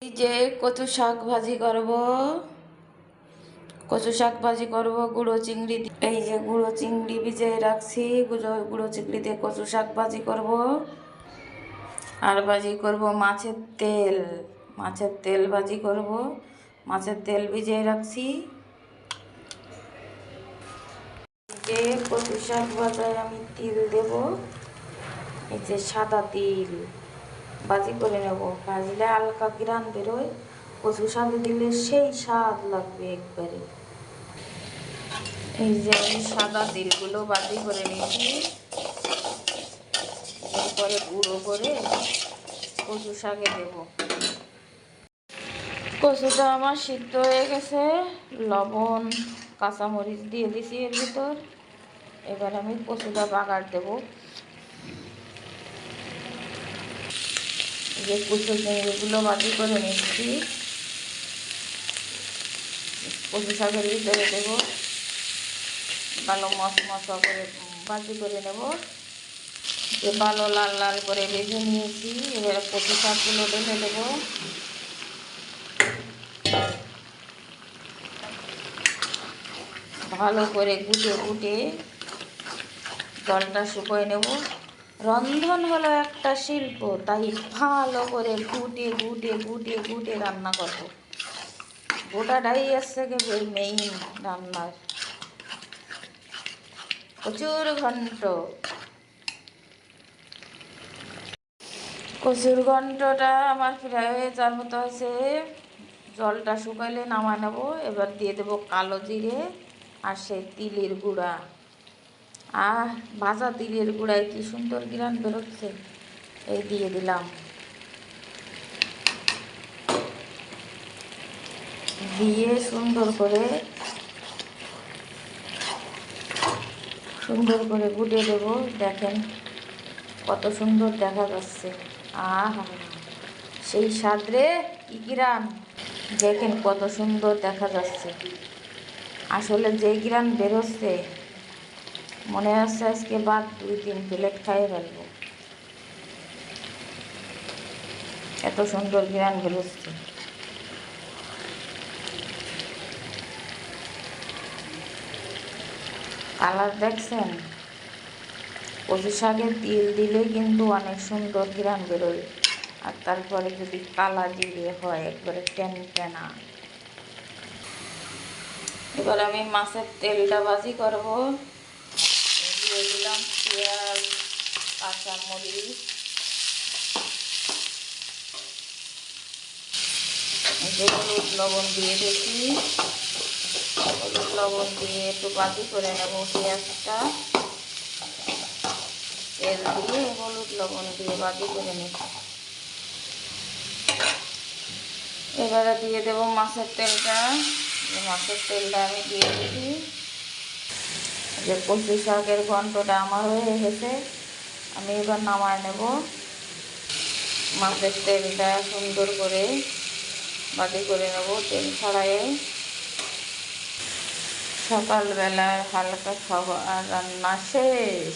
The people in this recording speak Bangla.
এই যে কচু শাক ভাজি করব, কচু শাক ভাজি করব গুঁড়ো চিংড়ি দিয়ে। এই যে গুঁড়ো চিংড়ি ভিজিয়ে রাখছি, গুঁড়ো চিংড়ি দিয়ে কচু শাক ভাজি করব। আর ভাজি করব মাছের তেল ভাজি করব। মাছের তেল ভিজিয়ে রাখছি। যে কচু শাক ভাজায় আমি তিল দেব, এই যে সাদা তিল ভাজি করে নেব। ভাজলে হালকা ঘ্রাণ বেরোয়, কচু শাকে দিলে সেই স্বাদ লাগবে একবারে। এই যে আমি সাদা তিলগুলো ভাজি করে নিয়েছি, এরপরে গুঁড়ো করে কচু শাকে দেব। কচুটা আমার সিদ্ধ হয়ে গেছে, লবণ কাঁচামরিচ দিয়ে দিছি এর ভিতর। এবার আমি কচুটা বাগার দেব। যে কচু চিংড়িগুলো ভাজি করে নিচ্ছি, কচু শাকের ভিতরে দেব। ভালো মশমশা করে ভাজি করে নেব। যে ভালো লাল লাল করে ভেজে নিয়েছি, এবারে কচু শাকগুলো ঢেলে দেব। ভালো করে গুটে জলটা শুকিয়ে নেব। রন্ধন হলো একটা শিল্প, তাই ভালো করে গুটে রান্না করব। গোটাটাই আসছে মেইন রান্নার। কচুর ঘন্ট, কচুর ঘন্টটা আমার প্রায় হয়ে যাওয়ার মতো আছে। জলটা শুকাইলে নামা নেব। এবার দিয়ে দেবো কালো জিরে আর সেই তিলের গুঁড়া। ভাজা তিলের গুঁড়ায় কি সুন্দর ঘ্রাণ বেরোচ্ছে। এই দিয়ে দিলাম, দিয়ে সুন্দর করে গুটে দেব। দেখেন কত সুন্দর দেখা যাচ্ছে। আহা, সেই স্বাদ রে, কি ঘ্রাণ! দেখেন কত সুন্দর দেখা যাচ্ছে। আসলে যে ঘ্রাণ বেরোচ্ছে, মনে হচ্ছে আজকে ভাত 2-3 প্লেট খাইয়ে ফেলবো, এত সুন্দর ঘ্রাণ বেরোচ্ছে। কালার দেখছেন? কচু শাকে তিল দিলে কিন্তু অনেক সুন্দর ঘ্রাণ বেরোয়। আর তারপরে যদি কালা জিরে হয়, একবারে টেনা। এবার আমি মাছের তেলটা ভাজি করব। দিয়ে দিলাম পেঁয়াজ, কাঁচামরিচ, হলুদ লবণ দিয়ে দিচ্ছি। হলুদ লবণ দিয়ে একটু ভাজি করে নেব পেঁয়াজটা। তেল দিয়ে হলুদ লবণ দিয়ে ভাজি করে নেব। এবারে দিয়ে দেবো মাছের তেলটা। মাছের তেলটা আমি দিয়ে দিচ্ছি। যে কচু শাকের ঘন্টটা আমার হয়ে গেছে, আমি এবার নামায় নেব। মাছের তেলটা সুন্দর করে ভাজি করে নেব, তেল ছাড়াইয়ে। সকালবেলার হালকা খাবার রান্না শেষ।